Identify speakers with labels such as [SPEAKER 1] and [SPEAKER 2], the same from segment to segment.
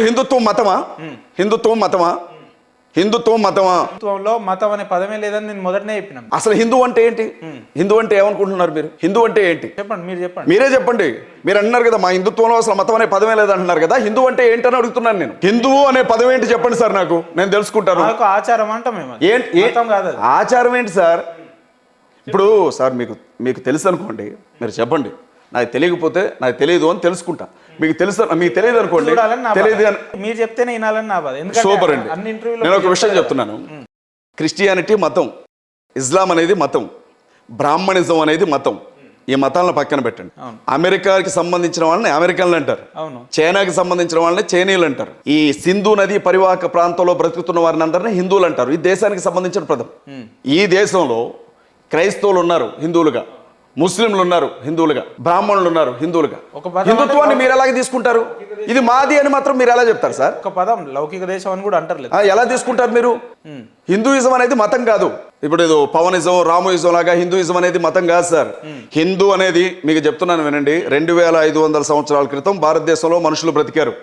[SPEAKER 1] ఇప్పుడు హిందుత్వం మతమా? హిందుత్వం మతమా? హిందుత్వం మతమా?
[SPEAKER 2] హిందుత్వంలో మతం అనే పదమే లేదని నేను మొదటనే చెప్పినాను.
[SPEAKER 1] అసలు హిందూ అంటే ఏంటి? హిందూ అంటే ఏమనుకుంటున్నారు మీరు? హిందూ అంటే ఏంటి
[SPEAKER 2] చెప్పండి, మీరు చెప్పండి.
[SPEAKER 1] మీరే చెప్పండి. మీరు అంటున్నారు కదా మా హిందుత్వంలో అసలు మతం అనే పదమే లేదంటున్నారు కదా, హిందూ అంటే ఏంటని అడుగుతున్నాను నేను. హిందువు అనే పదం ఏంటి చెప్పండి సార్, నాకు నేను తెలుసుకుంటాను.
[SPEAKER 2] ఆచారం అంటాం మేము. కాదు
[SPEAKER 1] ఆచారం ఏంటి సార్? ఇప్పుడు సార్ మీకు తెలుసు అనుకోండి, మీరు చెప్పండి. నాకు తెలియకపోతే నాకు తెలియదు అని తెలుసుకుంటా. మీకు తెలియదు అనుకోండి, తెలియదు అని
[SPEAKER 2] మీరు చెప్తేనే వినాలని నా బాధ.
[SPEAKER 1] సూపర్ అండి. నేను ఒక విషయం చెప్తున్నాను. క్రిస్టియానిటీ మతం, ఇస్లాం అనేది మతం, బ్రాహ్మణిజం అనేది మతం. ఈ మతాలను పక్కన పెట్టండి. అమెరికాకి సంబంధించిన వాళ్ళని అమెరికన్లు అంటారు, చైనాకి సంబంధించిన వాళ్ళని చైనీయులు అంటారు. ఈ సింధు నది పరివాహక ప్రాంతంలో బ్రతుకుతున్న వారిని అందరినీ హిందువులు అంటారు. ఈ దేశానికి సంబంధించిన పదం. ఈ దేశంలో క్రైస్తవులు ఉన్నారు హిందువులుగా, ముస్లింలు ఉన్నారు హిందువులుగా, బ్రాహ్మణులు ఉన్నారు హిందువులుగా. హిందుత్వాన్ని మీరు ఎలాగ తీసుకుంటారు? ఇది మాది అని మాత్రం మీరు ఎలా చెప్తారు సార్?
[SPEAKER 2] ఒక పదం లౌకిక దేశం అని కూడా అంటారు.
[SPEAKER 1] ఎలా తీసుకుంటారు మీరు? హిందూయిజం అనేది మతం కాదు. ఇప్పుడు ఏదో పవనిజం, రామోయిజం లాగా హిందూయిజం అనేది మతం కాదు సార్. హిందూ అనేది మీకు చెప్తున్నాను వినండి, 2500 సంవత్సరాల క్రితం భారతదేశంలో మనుషులు బ్రతికారు.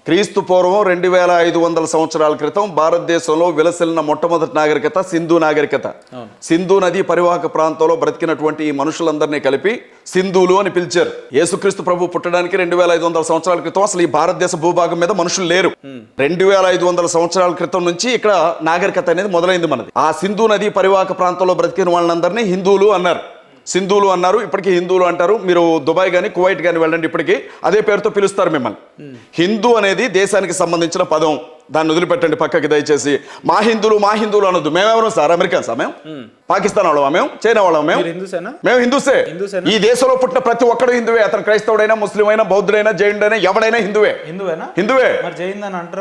[SPEAKER 1] క్రీస్తు పూర్వం 2500 సంవత్సరాల క్రితం భారతదేశంలో విలసిల్లిన మొట్టమొదటి నాగరికత సింధు నాగరికత. సింధు నది పరివాహక ప్రాంతంలో బ్రతికినటువంటి ఈ మనుషులందరినీ కలిపి సింధువులు అని పిలిచారు. యేసుక్రీస్తు ప్రభు పుట్టడానికి 2500 సంవత్సరాల క్రితం అసలు ఈ భారతదేశ భూభాగం మీద మనుషులు లేరు. 2500 సంవత్సరాల క్రితం నుంచి ఇక్కడ నాగరికత అనేది మొదలైంది మనది. ఆ సింధు నది పరివాహక ప్రాంతంలో బ్రతికిన వాళ్ళందరినీ హిందువులు అన్నారు, సింధువులు అన్నారు. ఇప్పటికీ హిందువులు అంటారు. మీరు దుబాయ్ కానీ కువైట్ కానీ వెళ్ళండి, ఇప్పటికీ అదే పేరుతో పిలుస్తారు మిమ్మల్ని. హిందూ అనేది దేశానికి సంబంధించిన పదం. దాన్ని వదిలిపెట్టండి పక్కకి దయచేసి. మా హిందువులు అనొద్దు. మేమెవరం సార్? అమెరికన్స్ మేము, పాకిస్తాన్ వాళ్ళం మేము, చైనా వాళ్ళం మేము హిందూసే. ఈ దేశంలో పుట్టిన ప్రతి ఒక్కడు హిందువే. అతను క్రైస్తవుడైనా, ముస్లిం అయినా, బౌద్ధుడైనా, జైనుడైనా, ఎవడైనా హిందువే.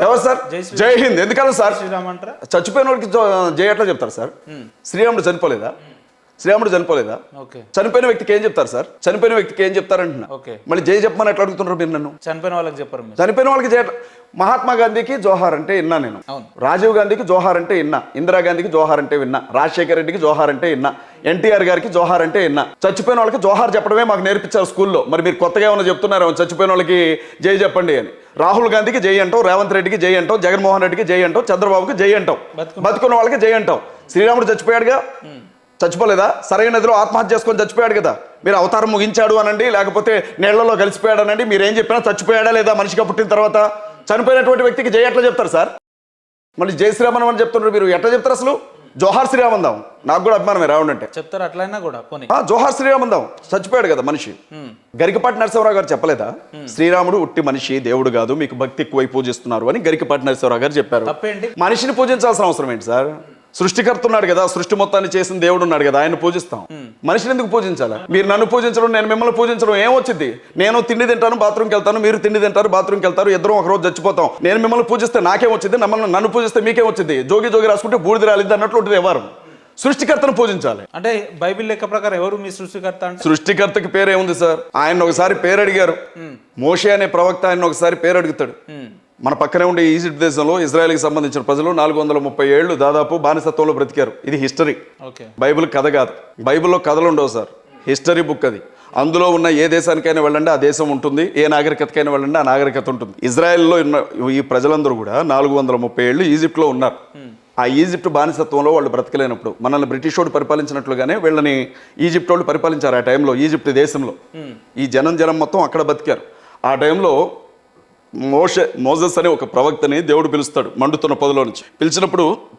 [SPEAKER 1] ఎవరు సార్? జై హింద్ ఎందుకన్నా సార్? చచ్చిపోయిన వాడికి జై ఎట్లా చెప్తారు సార్? శ్రీరాముడు చనిపోలేదా? చనిపోయిన వ్యక్తికి ఏం చెప్తారు సార్? చనిపోయిన వ్యక్తికి ఏం చెప్తారంటున్నా. మళ్ళీ జై చెప్పమని ఎట్లా అడుగుతున్నారు మీరు నన్ను?
[SPEAKER 2] చనిపోయిన వాళ్ళకి చెప్పరు.
[SPEAKER 1] చనిపోయిన వాళ్ళకి జై. మహాత్మా గాంధీకి జోహార్ అంటే విన్నా నేను, రాజీవ్ గాంధీకి జోహార్ అంటే విన్నా, ఇందిరాగాంధీకి జోహార్ అంటే విన్నా, రాజశేఖర రెడ్డికి జోహార్ అంటే విన్నా, ఎన్టీఆర్ గారికి జోహార్ అంటే విన్నా. చచ్చిపోయిన వాళ్ళకి జోహార్ చెప్పడమే మాకు నేర్పించారు స్కూల్లో. మరి మీరు కొత్తగా ఏమైనా చెప్తున్నారు చచ్చిపోయిన వాళ్ళకి జై చెప్పండి అని? రాహుల్ గాంధీకి జై అంటావు, రేవంత్ రెడ్డికి జై అంటావు, జగన్మోహన్ రెడ్డికి జై అంటావు, చంద్రబాబుకి జై అంటావు, బతుకున్న వాళ్ళకి జై అంటావు. శ్రీరాముడు చచ్చిపోయాడుగా, చచ్చిపోలేదా? సరైన నదిలో ఆత్మహత్య చేసుకొని చచ్చిపోయాడు కదా. మీరు అవతారం ముగించాడు అనండి, లేకపోతే నీళ్లలో కలిసిపోయాడు అనండి, మీరేం చెప్పినా చచ్చిపోయాడా లేదా మనిషిగా పుట్టిన తర్వాత? చనిపోయినటువంటి వ్యక్తికి జై ఎట్లా చెప్తారు సార్? మళ్ళీ జై శ్రీరామన్ అని చెప్తున్నారు మీరు, ఎట్లా చెప్తారు అసలు? జోహార్ శ్రీరామందాం. నాకు కూడా అభిమానమే రావడం అంటే.
[SPEAKER 2] చెప్తారు అట్లయినా కూడా.
[SPEAKER 1] జోహార్ శ్రీరామందాం. చచ్చిపోయాడు కదా మనిషి. గరికపాటి నరసింహరావు గారు చెప్పలేదా? శ్రీరాముడు ఉట్టి మనిషి, దేవుడు కాదు, మీకు భక్తి ఎక్కువై పూజిస్తున్నారు అని గరికపాటి నరసింహరావు గారు చెప్పారు. మనిషిని పూజించాల్సిన అవసరం ఏంటి సార్? సృష్టికర్త ఉన్నాడు కదా, సృష్టి మొత్తాన్ని చేసిన దేవుడు ఉన్నాడు కదా, ఆయన పూజిస్తాం. మనిషిని ఎందుకు పూజించాలా? మీరు నన్ను పూజించడం, నేను మిమ్మల్ని పూజించడం ఏమొచ్చింది? నేను తిండి తింటాను, బాత్రూమ్కి వెళ్తాను, మీరు తిండి తింటారు, బాత్రూమ్కి వెళ్తారు, ఇద్దరం ఒకరోజు చచ్చిపోతాం. నేను మిమ్మల్ని పూజిస్తే నాకేం వచ్చింది? నన్ను పూజిస్తే మీకేం వచ్చింది? జోగి జోగి రాసుకుంటే బూడిద రాలిద్ది అన్నట్లు ఉంటుంది. ఎవరు సృష్టికర్తను పూజించాలి
[SPEAKER 2] అంటే బైబిల్ లెక్క ప్రకారం ఎవరు మీ సృష్టికర్త? అంటే
[SPEAKER 1] సృష్టికర్తకి పేరేముంది సార్? ఆయన ఒకసారి పేరు అడిగారు. మోషే అనే ప్రవక్త ఆయన ఒకసారి పేరు అడుగుతాడు. మన పక్కనే ఉండే ఈజిప్ట్ దేశంలో ఇజ్రాయెల్కి సంబంధించిన ప్రజలు 430 ఏళ్ళు దాదాపు బానిసత్వంలో బ్రతికారు. ఇది హిస్టరీ, బైబిల్ కథ కాదు. బైబిల్లో కథలు ఉండవు సార్, హిస్టరీ బుక్ అది. అందులో ఉన్న ఏ దేశానికైనా వెళ్ళండి ఆ దేశం ఉంటుంది, ఏ నాగరికతకైనా వెళ్ళండి ఆ నాగరికత ఉంటుంది. ఇజ్రాయెల్లో ఉన్న ఈ ప్రజలందరూ కూడా 430 ఏళ్ళు ఈజిప్ట్లో ఉన్నారు. ఆ ఈజిప్ట్ బానిసత్వంలో వాళ్ళు బ్రతకలేనప్పుడు మనల్ని బ్రిటిష్ వాడు పరిపాలించినట్లుగానే వీళ్ళని ఈజిప్ట్ వాళ్ళు పరిపాలించారు. ఆ టైంలో ఈజిప్ట్ దేశంలో ఈ జనం మొత్తం అక్కడ బతికారు. ఆ టైంలో మోజెస్ అనే ఒక ప్రవక్తని దేవుడు పిలుస్తాడు మండుతున్న పొదలో నుంచి.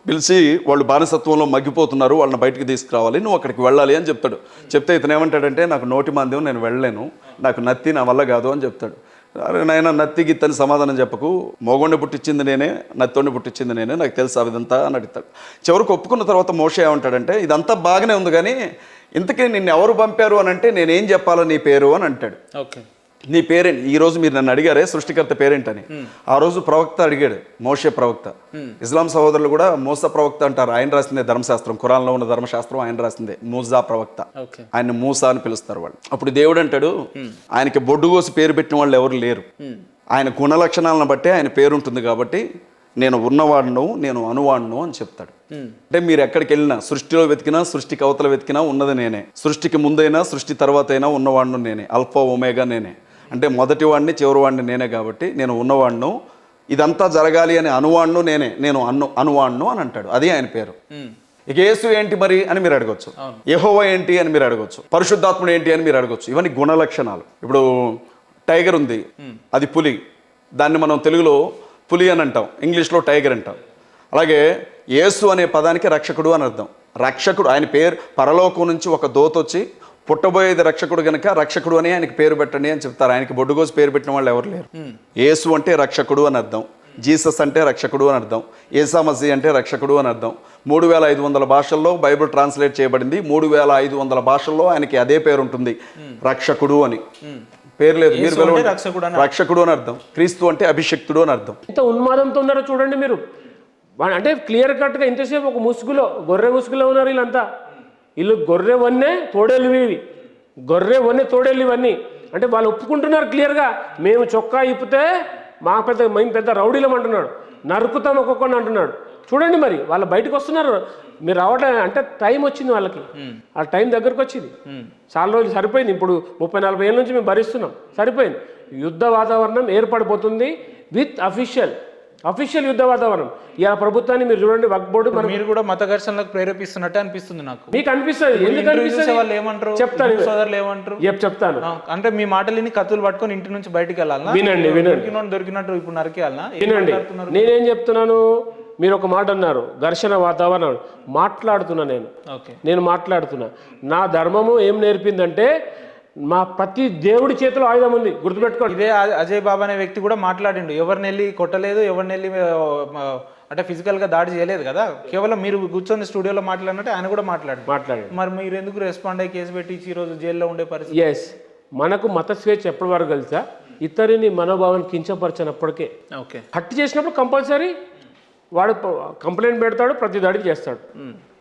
[SPEAKER 1] పిలిచి వాళ్ళు బానిసత్వంలో మగ్గిపోతున్నారు, వాళ్ళని బయటికి తీసుకురావాలి, నువ్వు అక్కడికి వెళ్ళాలి అని చెప్తాడు. చెప్తే ఇతను ఏమంటాడంటే, నాకు నోటి మాంద్యం, నేను వెళ్ళలేను, నాకు నత్తి నా వల్ల కాదు అని చెప్తాడు. అరే నాయన, నత్తి గిత్తని సమాధానం చెప్పకు, మోగొండి పుట్టించింది నేనే, నత్తోండి పుట్టించింది నేనే, నాకు తెలుసు అవిదంతా అని అడుగుతాడు. చివరికి ఒప్పుకున్న తర్వాత మోషే ఏమంటాడంటే, ఇదంతా బాగానే ఉంది కానీ ఇంతకీ నిన్ను ఎవరు పంపారు అని అంటే, నేనేం చెప్పాలో నీ పేరు అని అంటాడు. నీ పేరేంటి? ఈ రోజు మీరు నన్ను అడిగారే సృష్టికర్త పేరేంటని, ఆ రోజు ప్రవక్త అడిగాడు, మోషే ప్రవక్త. ఇస్లాం సహోదరులు కూడా మూసా ప్రవక్త అంటారు. ఆయన రాసిందే ధర్మశాస్త్రం, ఖురాన్లో ఉన్న ధర్మశాస్త్రం ఆయన రాసిందే. మూసా ప్రవక్త, ఆయన మూసా అని పిలుస్తారు వాళ్ళు. అప్పుడు దేవుడు అంటాడు, ఆయనకి బొడ్డు కోసి పేరు పెట్టిన వాళ్ళు ఎవరు లేరు, ఆయన గుణ లక్షణాలను బట్టే ఆయన పేరు ఉంటుంది కాబట్టి నేను ఉన్నవాడును, నేను అనువాడును అని చెప్తాడు. అంటే మీరు ఎక్కడికి వెళ్ళినా, సృష్టిలో వెతికినా, సృష్టికి అవతల వెతికినా ఉన్నది నేనే, సృష్టికి ముందైనా సృష్టి తర్వాత అయినా ఉన్నవాడును నేనే, అల్ఫా ఒమేగా నేనే. అంటే మొదటి వాడిని చివరి వాడిని నేనే కాబట్టి నేను ఉన్నవాడును, ఇదంతా జరగాలి అని అనువాణ్ణు నేను అనువాణ్ణు అని అంటాడు. అది ఆయన పేరు. ఇక యేసు ఏంటి మరి అని మీరు అడగొచ్చు. యెహోవా ఏంటి అని మీరు అడగొచ్చు. పరిశుద్ధాత్ముడు ఏంటి అని మీరు అడగొచ్చు. ఇవన్నీ గుణ లక్షణాలు. ఇప్పుడు టైగర్ ఉంది, అది పులి. దాన్ని మనం తెలుగులో పులి అని అంటాం, ఇంగ్లీష్లో టైగర్ అంటాం. అలాగే యేసు అనే పదానికి రక్షకుడు అని అర్థం. రక్షకుడు, ఆయన పేరు పరలోకం నుంచి ఒక దూత వచ్చి పుట్టబోయేది రక్షకుడు గనక రక్షకుడు అని ఆయనకి పేరు పెట్టండి అని చెప్తారు. ఆయనకి బొడ్డుగోసి పేరు పెట్టిన వాళ్ళు ఎవరు లేరు. యేసు అంటే రక్షకుడు అని అర్థం, జీసస్ అంటే రక్షకుడు అని అర్థం, యేసా మసీ అంటే రక్షకుడు అని అర్థం. 3500 భాషల్లో బైబిల్ ట్రాన్స్లేట్ చేయబడింది. 3500 భాషల్లో ఆయనకి అదే పేరు ఉంటుంది, రక్షకుడు అని. పేరు లేదు, మీరు రక్షకుడు అని అర్థం. క్రీస్తు అంటే అభిషక్తుడు అని అర్థం.
[SPEAKER 3] ఎంత ఉన్మాదంతో ఉన్నారో చూడండి మీరు. అంటే క్లియర్ కట్గా ఇంతసేపు ఒక ముసుగులో, గొర్రె ముసుగులో ఉన్నారు వీళ్ళంతా. వీళ్ళు గొర్రె వన్నే తోడేళ్ళు ఇవి, గొర్రె వన్నే తోడేళ్ళు ఇవన్నీ. అంటే వాళ్ళు ఒప్పుకుంటున్నారు క్లియర్గా, మేము చొక్కా ఇప్పితే మేము పెద్ద రౌడీలం అంటున్నాడు, నరుకుతాం ఒక్కొక్కడిని అంటున్నాడు. చూడండి మరి వాళ్ళు బయటకు వస్తున్నారు. మీరు రావట్లేదు అంటే టైం వచ్చింది వాళ్ళకి, ఆ టైం దగ్గరకు వచ్చింది. చాలా రోజులు సరిపోయింది. ఇప్పుడు 30-40 ఏళ్ళ నుంచి మేము భరిస్తున్నాం, సరిపోయింది. యుద్ధ వాతావరణం ఏర్పడిపోతుంది విత్ అఫీషియల్ యుద్ధ వాతావరణం. ఇలా ప్రభుత్వాన్ని మీరు చూడండి, వక్ఫ్ బోర్డు
[SPEAKER 2] మీరు కూడా మత ఘర్షణలకు ప్రేరేపిస్తున్నట్టే అనిపిస్తుంది నాకు.
[SPEAKER 3] మీకు అనిపిస్తుంది, ఎందుకు అనిపిస్తుంది
[SPEAKER 2] వాళ్ళు ఏమంటారు,
[SPEAKER 3] చెప్తాను,
[SPEAKER 2] సోదరులు ఏమంటారు
[SPEAKER 3] చెప్తాను.
[SPEAKER 2] అంటే మీ మాటలని కత్తులు పట్టుకొని ఇంటి నుంచి బయటికి వెళ్ళాలా?
[SPEAKER 3] వినండి
[SPEAKER 2] దొరికినట్టు ఇప్పుడు నరికేయాలనా?
[SPEAKER 3] వినండి, నేనేం చెప్తున్నాను. మీరు ఒక మాట అన్నారు, ఘర్షణ వాతావరణం. మాట్లాడుతున్నా నేను మాట్లాడుతున్నా. నా ధర్మము ఏం నేర్పిందంటే, మా ప్రతి దేవుడి చేతిలో ఆయుధం ఉంది, గుర్తుపెట్టుకోండి.
[SPEAKER 2] ఇదే అజయ్ బాబా అనే వ్యక్తి కూడా మాట్లాడిండు. ఎవరిని వెళ్ళి కొట్టలేదు, ఎవరిని వెళ్ళి అంటే ఫిజికల్ గా దాడి చేయలేదు కదా. కేవలం మీరు కూర్చొని స్టూడియోలో మాట్లాడినట్టు ఆయన కూడా మాట్లాడారు. మరి మీరు ఎందుకు రెస్పాండ్ అయ్యి కేసు పెట్టి ఈ రోజు జైల్లో ఉండే పరిస్థితి?
[SPEAKER 3] ఎస్, మనకు మత స్వేచ్ఛ ఎప్పటి వరకు తెలుసా? ఇతరుని మనోభావాన్ని కించపరిచినప్పటికే. హత్య చేసినప్పుడు కంపల్సరీ వాడు కంప్లైంట్ పెడతాడు, ప్రతి దాడికి చేస్తాడు.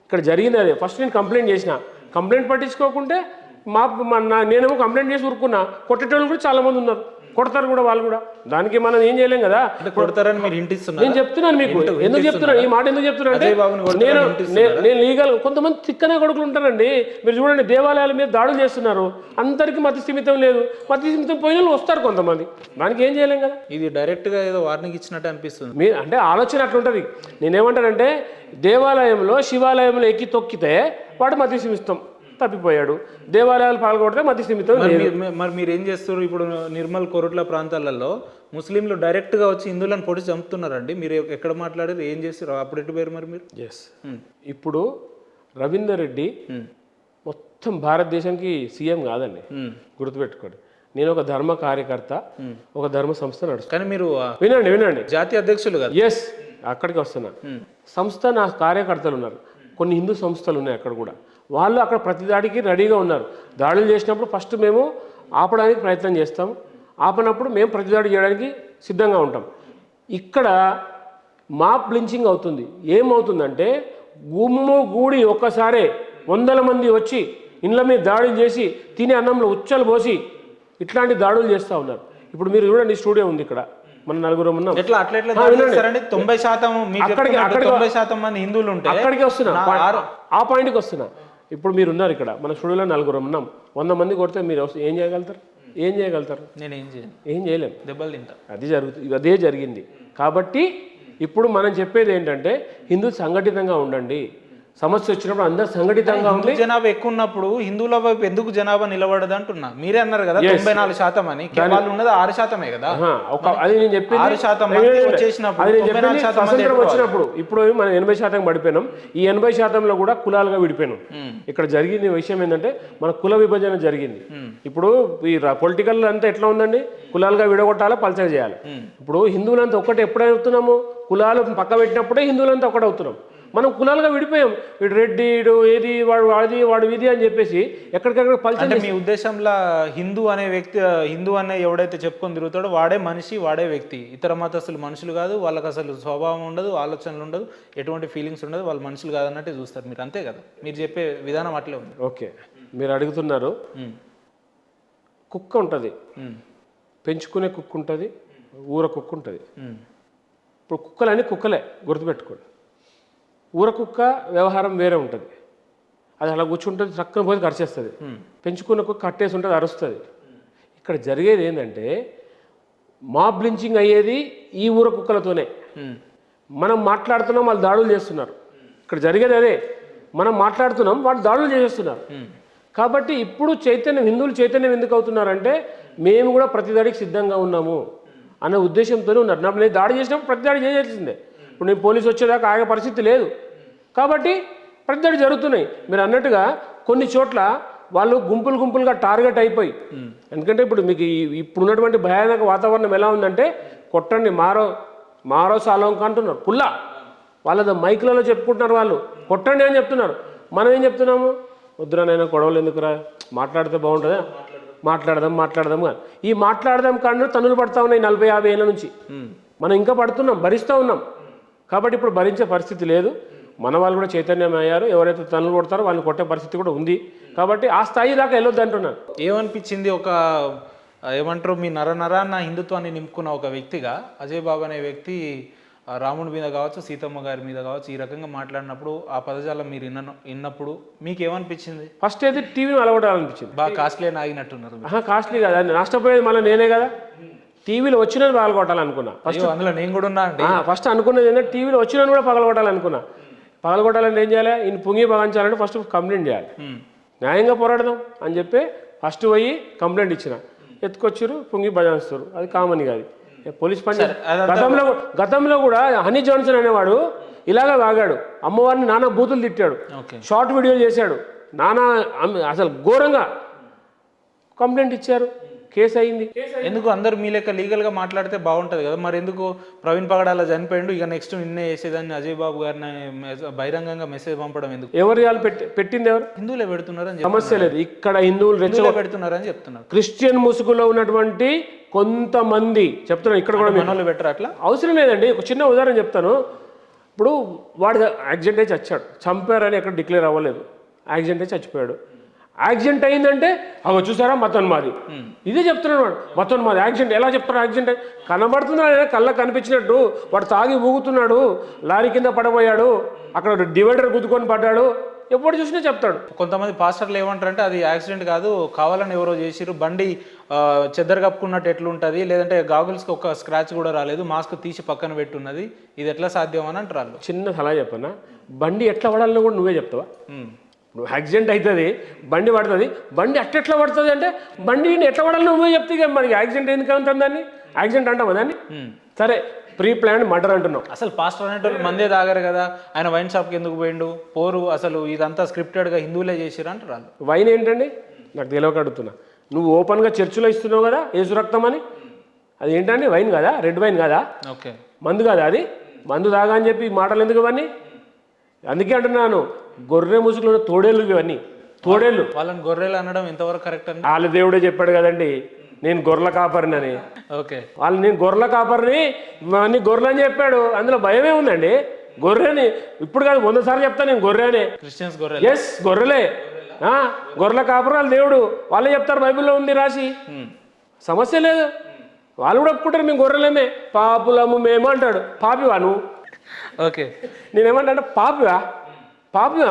[SPEAKER 3] ఇక్కడ జరిగింది అదే. ఫస్ట్ నేను కంప్లైంట్ పట్టించుకోకుంటే నేనేమో కంప్లైంట్ చేసి ఊరుకున్నా. కొట్టేటోళ్ళు కూడా చాలా మంది ఉన్నారు, కొడతారు కూడా వాళ్ళు కూడా. దానికి మనం ఏం చేయలేం కదా.
[SPEAKER 2] కొడతారని మీరు ఇంటిస్తున్నారు.
[SPEAKER 3] నేను చెప్తున్నాను మీకు, ఎందుకు చెప్తున్నాను ఈ మాట, ఎందుకు చెప్తున్నా అంటే నేను లీగల్. కొంతమంది తిక్కనే కొడుకులు ఉంటారండి. మీరు చూడండి, దేవాలయాల మీద దాడులు చేస్తున్నారు. అందరికీ మత స్థిమితం లేదు. మత స్థిమితం పోయిన వాళ్ళు వస్తారు కొంతమంది, దానికి ఏం చేయలేం కదా.
[SPEAKER 2] ఇది డైరెక్ట్ గా ఏదో వార్నింగ్ ఇచ్చినట్టు అనిపిస్తుంది.
[SPEAKER 3] మీ అంటే ఆలోచన అట్లుంటది. నేనేమంటానంటే, దేవాలయంలో శివాలయంలో ఎక్కి తొక్కితే వాడు మత స్థిమితం తప్పిపోయాడు, దేవాలయాలు పాల్గొడితే మత స్థిమితం.
[SPEAKER 2] మరి మీరు ఏం చేస్తారు? ఇప్పుడు నిర్మల్ కొరుట్ల ప్రాంతాలలో ముస్లింలు డైరెక్ట్ గా వచ్చి హిందువులను పొడి చంపుతున్నారండి. మీరు ఎక్కడ మాట్లాడారు, ఏం చేస్తారు? అప్పుడు ఎటు పోయారు మరి మీరు?
[SPEAKER 3] ఎస్, ఇప్పుడు రవీందర్ రెడ్డి మొత్తం భారతదేశానికి సీఎం కాదండి, గుర్తుపెట్టుకోండి. నేను ఒక ధర్మ కార్యకర్త, ఒక ధర్మ సంస్థ నడుస్తాను.
[SPEAKER 2] కానీ మీరు
[SPEAKER 3] వినండి,
[SPEAKER 2] జాతీయ అధ్యక్షులు కదా.
[SPEAKER 3] ఎస్, అక్కడికి వస్తున్నా. సంస్థ నా కార్యకర్తలు ఉన్నారు, కొన్ని హిందూ సంస్థలు ఉన్నాయి అక్కడ కూడా. వాళ్ళు అక్కడ ప్రతి దాడికి రెడీగా ఉన్నారు. దాడులు చేసినప్పుడు ఫస్ట్ మేము ఆపడానికి ప్రయత్నం చేస్తాం, ఆపనప్పుడు మేము ప్రతిదాడి చేయడానికి సిద్ధంగా ఉంటాం. ఇక్కడ మాప్ లించింగ్ అవుతుంది. ఏమవుతుందంటే, గుమ్ము గూడి ఒక్కసారే 100 మంది వచ్చి ఇండ్ల మీద దాడులు చేసి తినే అన్నంలో ఉచ్చలు పోసి ఇట్లాంటి దాడులు చేస్తూ ఉన్నారు. ఇప్పుడు మీరు చూడండి, స్టూడియో ఉంది ఇక్కడ, మన నలుగురం ఉన్నాం.
[SPEAKER 2] ఎట్లా 90% మంది హిందువులు ఉంటే
[SPEAKER 3] అక్కడికి వస్తున్నా, ఆ పాయింట్కి వస్తున్నా. ఇప్పుడు మీరు ఉన్నారు ఇక్కడ, మన స్టూడియోలో నలుగురం ఉన్నాం. 100 మంది కొడితే మీరు ఏం చేయగలుగుతారు?
[SPEAKER 2] నేను
[SPEAKER 3] ఏం చేయలేం,
[SPEAKER 2] దెబ్బలు తింటా.
[SPEAKER 3] అదే జరిగింది. కాబట్టి ఇప్పుడు మనం చెప్పేది ఏంటంటే, హిందూ సంఘటితంగా ఉండండి. సమస్య వచ్చినప్పుడు అందరు సంఘటితంగా ఉండి.
[SPEAKER 2] జనాభా ఎక్కువ ఉన్నప్పుడు హిందువుల వైపు ఎందుకు జనాభా నిలబడదు అంటున్నా. మీరే అన్నారు కదా 94% అని, వాళ్ళు ఉన్నది 6% కదా.
[SPEAKER 3] అది నేను చెప్పింది
[SPEAKER 2] 6%
[SPEAKER 3] స్వతంత్రం వచ్చినప్పుడు. ఇప్పుడు మనం 80% పడిపోయినాం. ఈ 80%లో కూడా కులాలుగా విడిపోయినాం. ఇక్కడ జరిగింది విషయం ఏంటంటే, మన కుల విభజన జరిగింది. ఇప్పుడు ఈ పొలిటికల్ అంతా ఎట్లా ఉందండి, కులాలుగా విడగొట్టాలా, పల్చగా చేయాలి. ఇప్పుడు హిందువులంతా ఒక్కటే ఎప్పుడవుతున్నాము, కులాలు పక్క పెట్టినప్పుడే హిందువులంతా ఒకటే అవుతున్నాం. మనం కులాలుగా విడిపోయాం. వీడు రెడ్డి, వీడు ఏది, వాడు ఇది అని చెప్పేసి ఎక్కడికెక్కడ పల్చ.
[SPEAKER 2] అంటే మీ ఉద్దేశంలో హిందూ అనే ఎవడైతే చెప్పుకొని తిరుగుతాడో వాడే మనిషి, వాడే వ్యక్తి. ఇతర మతస్థులు మనుషులు కాదు, వాళ్ళకి అసలు స్వభావం ఉండదు, ఆలోచనలు ఉండదు, ఎటువంటి ఫీలింగ్స్ ఉండదు, వాళ్ళు మనుషులు కాదన్నట్టే చూస్తారు మీరు. అంతే కదా, మీరు చెప్పే విధానం అట్లే ఉంది.
[SPEAKER 3] ఓకే, మీరు అడుగుతున్నారు. కుక్క ఉంటుంది, పెంచుకునే కుక్క ఉంటుంది, ఊర కుక్క ఉంటుంది. ఇప్పుడు కుక్కలన్నీ కుక్కలే, గుర్తుపెట్టుకోండి. ఊర కుక్క వ్యవహారం వేరే ఉంటుంది. అది అలా కూర్చుంటుంది, చక్కన పోయి కరిచేస్తుంది. పెంచుకున్న కుక్క కట్టేసి ఉంటుంది, అరుస్తుంది. ఇక్కడ జరిగేది ఏంటంటే, మాబ్ లించింగ్ అయ్యేది ఈ ఊర కుక్కలతోనే. మనం మాట్లాడుతున్నాం, వాళ్ళు దాడులు చేస్తున్నారు. ఇక్కడ జరిగేది అదే, మనం మాట్లాడుతున్నాం, వాళ్ళు దాడులు చేసేస్తున్నారు. కాబట్టి ఇప్పుడు హిందువులు చైతన్యం ఎందుకు అవుతున్నారంటే మేము కూడా ప్రతి దాడికి సిద్ధంగా ఉన్నాము అనే ఉద్దేశంతోనే ఉన్నారు. నేను దాడి చేసినప్పుడు ప్రతి దాడి చేయాల్సిందే. ఇప్పుడు నేను పోలీసు వచ్చేదాకా ఆగే పరిస్థితి లేదు. కాబట్టి ప్రతి దాడి జరుగుతున్నాయి. మీరు అన్నట్టుగా కొన్ని చోట్ల వాళ్ళు గుంపులుగా టార్గెట్ అయిపోయి, ఎందుకంటే ఇప్పుడు మీకు ఇప్పుడు ఉన్నటువంటి భయానక వాతావరణం ఎలా ఉందంటే కొట్టండి మారో సాలంక అంటున్నారు. పుల్లా వాళ్ళ మైకులలో చెప్పుకుంటున్నారు, వాళ్ళు కొట్టండి అని చెప్తున్నారు. మనం ఏం చెప్తున్నాము, వద్దురానైనా గొడవలు ఎందుకురా, మాట్లాడితే బాగుంటుందా, మాట్లాడదాం కానీ ఈ మాట్లాడదాం కానీ తన్నులు పడతా ఉన్నాయి 40-50 ఏళ్ళ నుంచి. మనం ఇంకా పడుతున్నాం, భరిస్తూ ఉన్నాం. కాబట్టి ఇప్పుడు భరించే పరిస్థితి లేదు. మన వాళ్ళు కూడా చైతన్యం అయ్యారు. ఎవరైతే తన్నులు కొడతారో వాళ్ళని కొట్టే పరిస్థితి కూడా ఉంది. కాబట్టి ఆ స్థాయి దాకా వెళ్ళొద్దు అంటున్నాను.
[SPEAKER 2] ఏమనిపించింది, ఏమంటారు, మీ నరాన్న హిందుత్వాన్ని నింపుకున్న ఒక వ్యక్తిగా అజయ్ బాబు అనే వ్యక్తి రాముడి మీద కావచ్చు, సీతమ్మ గారి మీద కావచ్చు ఈ రకంగా మాట్లాడినప్పుడు, ఆ పదజాలం మీరు విన్నప్పుడు మీకు ఏమనిపించింది?
[SPEAKER 3] ఫస్ట్ అయితే టీవీని అలవడాలనిపించింది.
[SPEAKER 2] బాగా కాస్ట్లీ అని ఆగినట్టున్నారు.
[SPEAKER 3] కాస్ట్లీ కదా, నష్టపోయేది మళ్ళీ నేనే కదా. టీవీలో వచ్చినది పగలగొట్టాలనుకున్నా.
[SPEAKER 2] అందులో నేను కూడా ఉన్నా అండి.
[SPEAKER 3] ఫస్ట్ అనుకున్నది ఏంటంటే టీవీలో వచ్చినది కూడా పగలగొట్టాలనుకున్నా. పగలగొట్టాలని ఏం చేయాలి, ఈయన పుంగి పగంచాలంటే ఫస్ట్ కంప్లైంట్ చేయాలి, న్యాయంగా పోరాడదాం అని చెప్పి ఫస్ట్ పోయి కంప్లైంట్ ఇచ్చిన. ఎత్తుకొచ్చారు, పుంగి బజాయిస్తారు. అది కామన్ కాదు. పోలీస్ పని గతంలో కూడా హనీ జాన్సన్ అనేవాడు ఇలాగా వాగాడు. అమ్మవారిని నానా బూతులు తిట్టాడు, షార్ట్ వీడియోలు చేశాడు, నానా అసలు ఘోరంగా కంప్లైంట్ ఇచ్చారు, కేసు అయింది.
[SPEAKER 2] ఎందుకు అందరు మీ లెక్క లీగల్గా మాట్లాడితే బాగుంటుంది కదా, మరి ఎందుకు ప్రవీణ్ పగడాల చనిపోయిండు, ఇక నెక్స్ట్ నిన్నే వేసేదాన్ని అజయ్ బాబు గారిని బహిరంగంగా మెసేజ్ పంపడం ఎందుకు?
[SPEAKER 3] ఎవరు పెట్టింది ఎవరు?
[SPEAKER 2] హిందువులే పెడుతున్నారని
[SPEAKER 3] సమస్య లేదు. ఇక్కడ హిందువులు
[SPEAKER 2] పెడుతున్నారని చెప్తున్నారు.
[SPEAKER 3] క్రిస్టియన్ ముసుగులో ఉన్నటువంటి కొంతమంది చెప్తున్నారు. ఇక్కడ కూడా
[SPEAKER 2] మనోళ్ళు బెటర్, అట్లా అవసరం
[SPEAKER 3] లేదండి. ఒక చిన్న ఉదాహరణ చెప్తాను. ఇప్పుడు వాడు యాక్సిడెంట్ అయి చచ్చాడు, చంపారని ఎక్కడ డిక్లేర్ అవ్వలేదు, యాక్సిడెంట్ అయి చచ్చిపోయాడు. యాక్సిడెంట్ అయిందంటే అవి చూసారా మతోన్మాది, ఇదే చెప్తున్నాడు వాడు, మతోన్మాది. యాక్సిడెంట్ ఎలా చెప్తారు? యాక్సిడెంట్ కనబడుతున్నాడు, కళ్ళకు కనిపించినట్టు. వాడు తాగి ఊగుతున్నాడు, లారీ కింద పడబోయాడు, అక్కడ డివైడర్ గుద్దుకొని పడ్డాడు, ఎప్పుడు చూసినా చెప్తాడు.
[SPEAKER 2] కొంతమంది పాస్టర్లు ఏమంటారంటే అది యాక్సిడెంట్ కాదు, కావాలని ఎవరో చేసిరు, బండి చెద్దరు కప్పుకున్నట్టు ఎట్లుంటుంది, లేదంటే గాగుల్స్కి ఒక స్క్రాచ్ కూడా రాలేదు, మాస్క్ తీసి పక్కన పెట్టున్నది, ఇది ఎట్లా సాధ్యం అని అంటారు.
[SPEAKER 3] చిన్న సలహా చెప్పనా, బండి ఎట్లా పడాలని కూడా నువ్వే చెప్తావా? యాక్సిడెంట్ అవుతుంది, బండి పడుతుంది, బండి అట్టెట్లా పడుతుంది అంటే బండి ఎట్లా పడాలని నువ్వే చెప్తే మనకి యాక్సిడెంట్ ఎందుకు ఉంటుంది? దాన్ని యాక్సిడెంట్ అంటామా దాన్ని? సరే, ప్రీ ప్లాన్ మర్డర్ అంటున్నావు.
[SPEAKER 2] అసలు పాస్టర్ అనేటోళ్ళు మందే తాగారు కదా, ఆయన వైన్ షాప్కి ఎందుకు పోయిండు, పోరు, అసలు ఇదంతా స్క్రిప్టెడ్గా హిందువులే చేసిరు అంటారు.
[SPEAKER 3] వైన్ ఏంటండి నాకు తెలియక అడుగుతున్నా. నువ్వు ఓపెన్గా చర్చిలో ఇస్తున్నావు కదా యేసు రక్తం అని, అది ఏంటండి? వైన్ కదా, రెడ్ వైన్ కదా,
[SPEAKER 2] ఓకే,
[SPEAKER 3] మందు కదా అది, మందు తాగా అని చెప్పి మాటలు ఎందుకు ఇవన్నీ? అందుకే అంటున్నాను, గొర్రె ముసుగులో తోడేళ్ళు ఇవన్నీ, తోడేళ్ళు.
[SPEAKER 2] వాళ్ళని గొర్రెలు అనడం ఎంతవరకు కరెక్ట్ అని
[SPEAKER 3] వాళ్ళ దేవుడే చెప్పాడు కదండి, నేను గొర్రెల కాపరిని అని.
[SPEAKER 2] ఓకే,
[SPEAKER 3] వాళ్ళు నేను గొర్రెల కాపరిని, అన్ని గొర్రెలు అని చెప్పాడు. అందులో భయమే ఉందండి. గొర్రెని ఇప్పుడు కాదు 100 సార్లు చెప్తాను నేను గొర్రెనే.
[SPEAKER 2] క్రిస్టియన్స్ గొర్రె,
[SPEAKER 3] ఎస్ గొర్రెలే, గొర్రెల కాపరి వాళ్ళ దేవుడు, వాళ్ళే చెప్తారు, బైబిల్లో ఉంది రాసి. సమస్య లేదు, వాళ్ళు కూడా ఒప్పుకుంటారు మేము గొర్రెలేమే, పాపులము మేము అంటాడు. పాపివా నువ్వు?
[SPEAKER 2] ఓకే,
[SPEAKER 3] నేనేమంటా పాపివా?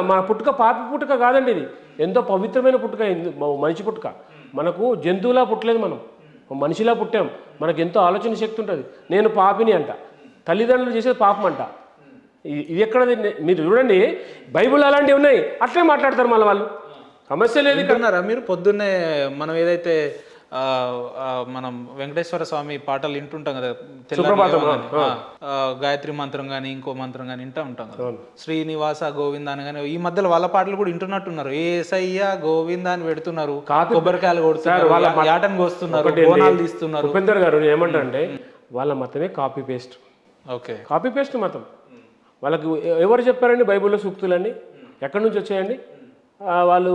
[SPEAKER 3] మన పుట్టుక పాపి పుట్టుక కాదండి, ఇది ఎంతో పవిత్రమైన పుట్టుక, మనిషి పుట్టుక. మనకు జంతువులా పుట్టలేదు, మనం మనిషిలా పుట్టాం. మనకు ఎంతో ఆలోచన శక్తి ఉంటుంది. నేను పాపిని అంట, తల్లిదండ్రులు చేసేది పాపం అంట. ఇది ఎక్కడది? మీరు చూడండి, బైబిల్ అలాంటివి ఉన్నాయి, అట్లే మాట్లాడతారు మళ్ళీ వాళ్ళు. సమస్య లేదు.
[SPEAKER 2] ఇక్కడ మీరు పొద్దున్నే మనం ఏదైతే మనం వెంకటేశ్వర స్వామి పాటలు వింటుంటాం కదా, గాయత్రి మంత్రం కానీ ఇంకో మంత్రం కానీ వింటూ ఉంటాం కదా, శ్రీనివాస గోవింద అని కానీ. ఈ మధ్యలో వాళ్ళ పాటలు కూడా వింటున్నట్టున్నారు, ఏసయ్య గోవింద అని పెడుతున్నారు, కొబ్బరికాయలు కొడుతున్నారు, యాటను కోస్తున్నారు, బోనాలు తీస్తున్నారు.
[SPEAKER 3] ఉపేందర్ గారు ఏమంటా అంటే వాళ్ళ మతమే copy paste.
[SPEAKER 2] Okay,
[SPEAKER 3] copy paste మతం. వాళ్ళకి ఎవరు చెప్పారండి బైబిల్లో సూక్తులన్నీ? ఎక్కడి నుంచి వచ్చాయండి? వాళ్ళు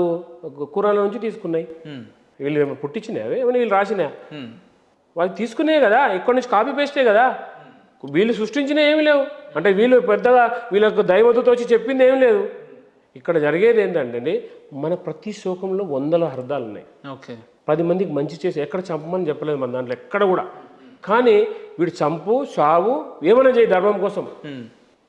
[SPEAKER 3] ఖురాన్ నుంచి తీసుకున్నాయి. వీళ్ళు ఏమైనా పుట్టించినాయి అవి, ఏమైనా వీళ్ళు రాసినా? వాళ్ళు తీసుకునే కదా, ఎక్కడి నుంచి కాపీ పేస్టే కదా. వీళ్ళు సృష్టించినా ఏమీ లేవు. అంటే వీళ్ళు పెద్దగా వీళ్ళకు దైవతతో వచ్చి చెప్పింది ఏం లేదు. ఇక్కడ జరిగేది ఏంటంటే మన ప్రతి శ్లోకంలో 100 అర్థాలు ఉన్నాయి.
[SPEAKER 2] ఓకే,
[SPEAKER 3] 10 మందికి మంచి చేసి ఎక్కడ చంపమని చెప్పలేదు మన దాంట్లో ఎక్కడ కూడా. కానీ వీడు చంపు, చావు, ఏమైనా చేయి ధర్మం కోసం.